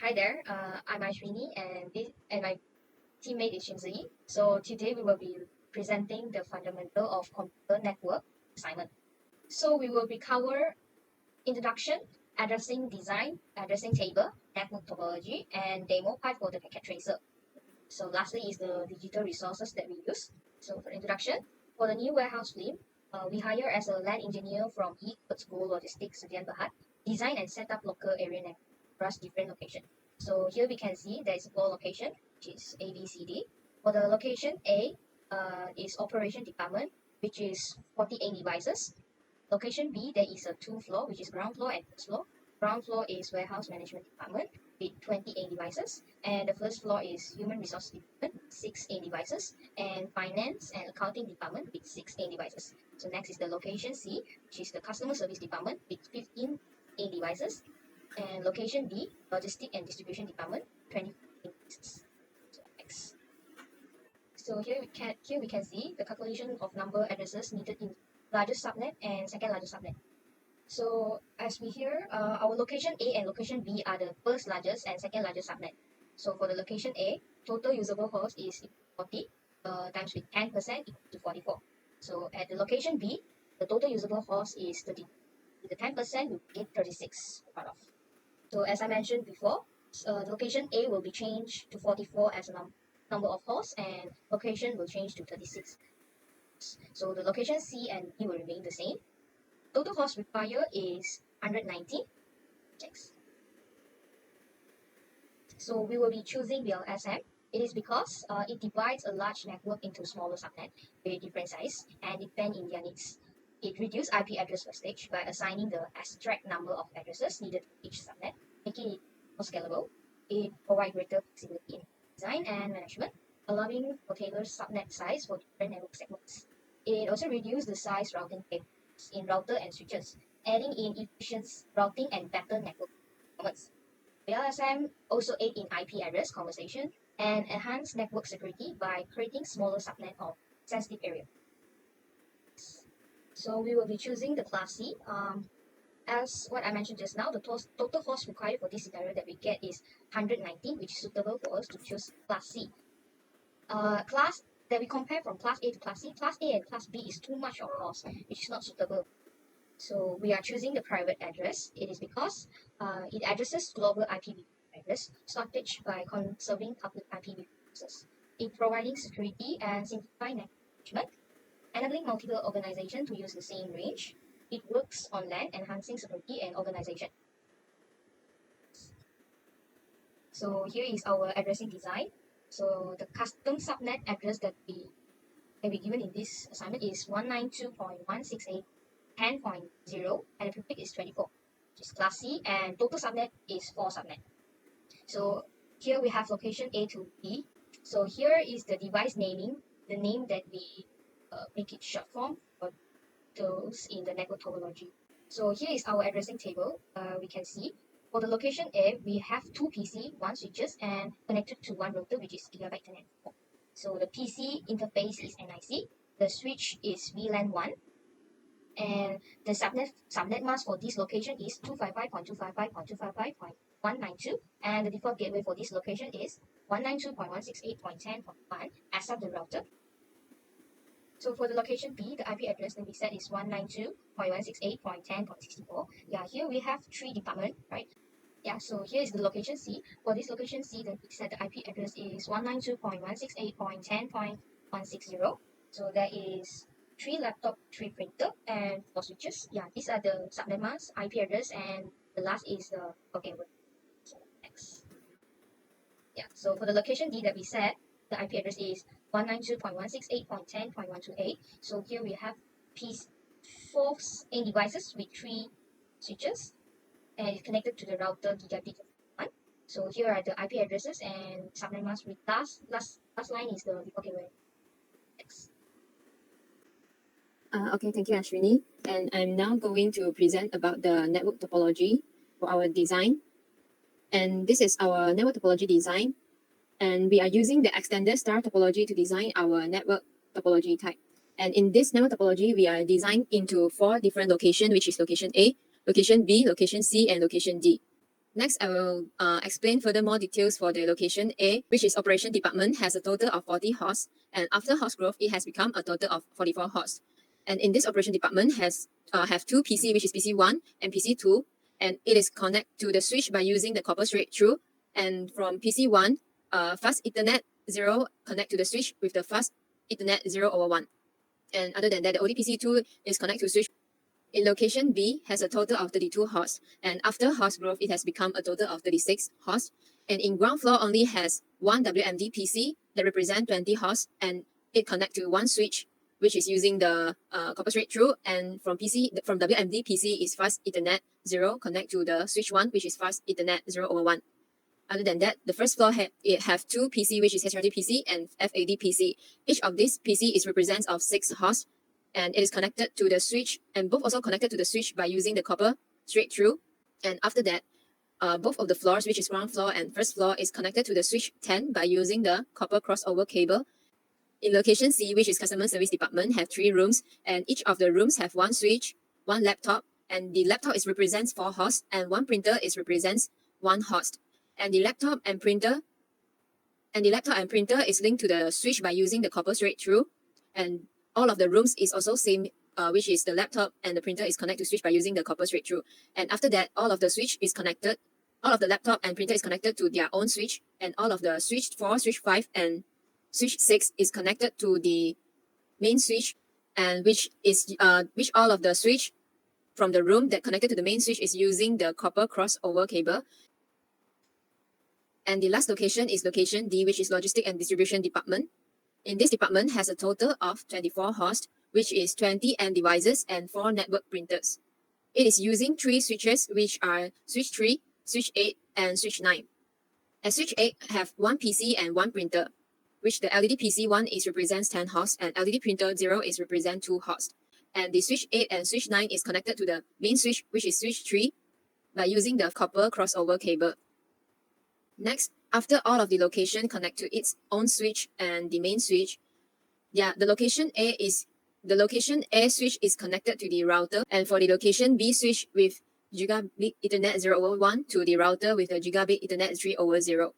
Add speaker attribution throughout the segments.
Speaker 1: Hi there, I'm Ashwini and my teammate is Shinzi. So today we will be presenting the fundamental of computer network assignment. So we will be cover introduction, addressing design, addressing table, network topology, and demo part for the packet tracer. So lastly is the digital resources that we use. So for introduction, for the new warehouse team, we hire as a land engineer from Go Logistics, Sudian Bahat, design and set up local area network across different locations. So here we can see there is 4 location, which is A, B, C, D. For the location A is operation department, which is 48 devices. Location B, there is a 2 floor, which is ground floor and first floor. Ground floor is warehouse management department with 28 devices, and the first floor is human resource department, 6 devices, and finance and accounting department with 6 devices. So next is the location C, which is the customer service department with 15 devices, and location D, logistic and distribution department, 20 devices. So next. So here we can see the calculation of number addresses needed in largest subnet and second largest subnet. So as we hear, our location A and location B are the first largest and second largest subnet. So for the location A, total usable host is 40 times with 10% equal to 44. So at the location B, the total usable host is 30. With the 10%, we get 36 part of. So as I mentioned before, the location A will be changed to 44 as a number of hosts, and location will change to 36. So the location C and D will remain the same. Total host required is 190. Next. So we will be choosing BLSM. It is because it divides a large network into smaller subnet with different size and depend in their needs. It reduces IP address wastage by assigning the abstract number of addresses needed for each subnet, making it more scalable. It provides greater flexibility in design and management, allowing for tailored subnet size for different network segments. It also reduces the size routing tables in router and switches, adding in efficient routing and better network performance. BLSM also aid in IP address conversation and enhance network security by creating smaller subnet of sensitive area. So we will be choosing the class C. As what I mentioned just now, the total host required for this scenario that we get is 119, which is suitable for us to choose class C. Class that we compare from class A to class C, class A and class B is too much of host, which is not suitable. So we are choosing the private address. It is because it addresses global IPv4 address shortage by conserving public IPv4 addresses. It providing security and simplifying management, enabling multiple organizations to use the same range. It works on LAN, enhancing security and organization. So here is our addressing design. So the custom subnet address that we given in this assignment is 192.168.10.0 and the prefix is 24, which is class C, and total subnet is 4 subnet. So here we have location A to B. So here is the device naming, the name that we make it short form for those in the network topology. So here is our addressing table. We can see for the location A, we have 2 PC, 1 switches, and connected to 1 router, which is Gigabyte Ethernet 4. So the PC interface is NIC, the switch is VLAN 1, and the subnet mask for this location is 255.255.255.192, and the default gateway for this location is 192.168.10.1 as of the router. So for the location B, the IP address that we set is 192.168.10.64. Yeah, here we have 3 departments, right? Yeah, so here is the location C. For this location C, that we set the IP address is 192.168.10.160. So there is 3 laptop, 3 printer, and 4 switches. Yeah, these are the subnet mask, IP address, and the last is the gateway. So next. Yeah, so for the location D that we set, the IP address is 192.168.10.128. So here we have four devices with 3 switches, and it's connected to the router gigabit 1. So here are the IP addresses and subnet mask with last line is the default gateway. Next.
Speaker 2: Okay, thank you, Ashwini. And I'm now going to present about the network topology for our design. And this is our network topology design. And we are using the extended star topology to design our network topology type. And in this network topology, we are designed into 4 different locations, which is location A, location B, location C, and location D. Next, I will explain further more details for the location A, which is operation department, has a total of 40 hosts, and after host growth, it has become a total of 44 hosts. And in this operation department have two PC, which is PC1 and PC2, and it is connected to the switch by using the copper straight through. And from PC1, fast Ethernet 0 connect to the switch with the fast Ethernet 0/1. And other than that, the ODPC2 is connected to switch. In location B has a total of 32 hosts, and after host growth, it has become a total of 36 hosts. And in ground floor only has one WMD PC that represent 20 hosts, and it connect to one switch, which is using the copper straight through. And from WMD PC is fast Ethernet 0 connect to the switch 1, which is fast Ethernet 0/1. Other than that, the first floor it have two PC, which is HRD PC and FAD PC. Each of these PC is represents of 6 hosts, and it is connected to the switch, and both also connected to the switch by using the copper straight through. And after that, both of the floors, which is ground floor and first floor, is connected to the switch 10 by using the copper crossover cable. In location C, which is customer service department, have 3 rooms, and each of the rooms have one switch, one laptop, and the laptop is represents 4 hosts, and one printer is represents 1 host. And the laptop and printer is linked to the switch by using the copper straight through. And all of the rooms is also same, which is the laptop and the printer is connected to switch by using the copper straight through. And after that, all of the laptop and printer is connected to their own switch, and all of the switch 4, switch 5, and switch 6 is connected to the main switch, and which all of the switch from the room that connected to the main switch is using the copper crossover cable. And the last location is location D, which is logistic and distribution department. In this department has a total of 24 hosts, which is 20 end devices and 4 network printers. It is using 3 switches, which are switch 3, switch 8, and switch 9. And switch 8 have 1 PC and 1 printer, which the LED PC 1 is represents 10 hosts, and LED printer 0 is represent 2 hosts. And the switch 8 and switch 9 is connected to the main switch, which is switch 3, by using the copper crossover cable. Next, after all of the location connect to its own switch and the main switch, the location A switch is connected to the router, and for the location B switch with Gigabit Ethernet 0/1 to the router with the Gigabit Ethernet 3/0.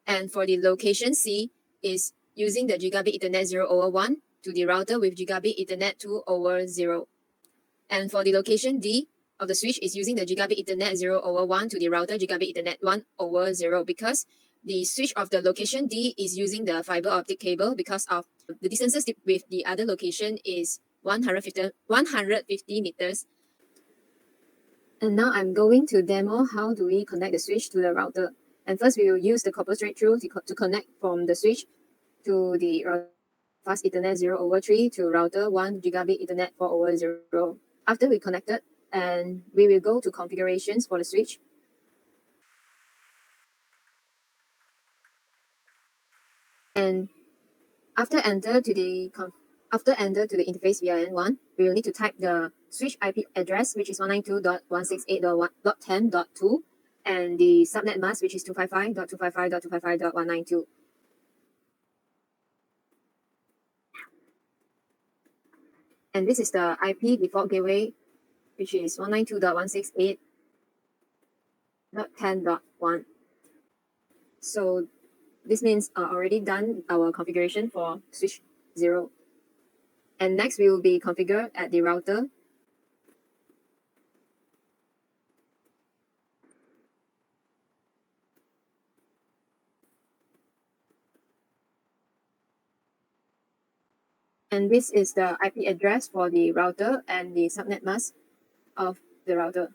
Speaker 2: And for the location C is using the Gigabit Ethernet 0/1 to the router with Gigabit Ethernet 2/0. And for the location D of the switch is using the Gigabit Ethernet 0/1 to the router Gigabit Ethernet 1/0, because the switch of the location D is using the fiber optic cable, because of the distances with the other location is 150 meters. And now I'm going to demo how do we connect the switch to the router. And first we will use the copper straight through to connect from the switch to the fast Ethernet 0/3 to router 1 Gigabit Ethernet 4/0. After we connected, and we will go to configurations for the switch. And after enter to the interface VLAN1, we will need to type the switch IP address, which is 192.168.10.2, and the subnet mask, which is 255.255.255.192. And this is the IP default gateway, which is 192.168.10.1. So this means already done our configuration for switch 0. And next we will be configured at the router. And this is the IP address for the router and the subnet mask of the router.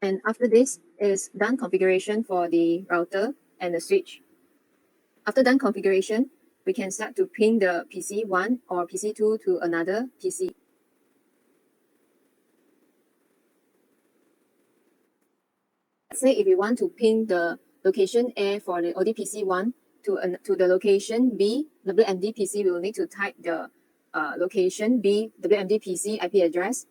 Speaker 2: And after this is done configuration for the router and the switch. After done configuration, we can start to ping the PC1 or PC2 to another PC. Let's say if we want to ping the location A for the ODPC1 to the location B WMD PC, we will need to type the location B WMD PC IP address.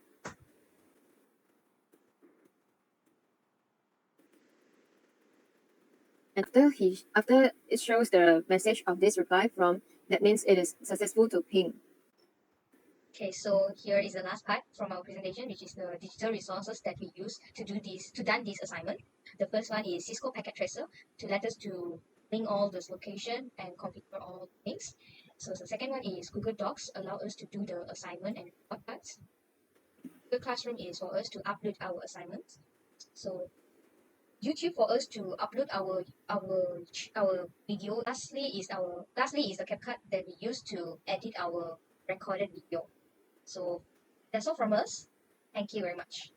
Speaker 2: After it shows the message of this reply from, that means it is successful to ping.
Speaker 1: Okay, so here is the last part from our presentation, which is the digital resources that we use to done this assignment. The first one is Cisco Packet Tracer to let us to link all those location and configure all things. So the second one is Google Docs, allow us to do the assignment and report cards. Google Classroom is for us to upload our assignments. So YouTube for us to upload our video. Lastly is the CapCut that we use to edit our recorded video. So that's all from us. Thank you very much.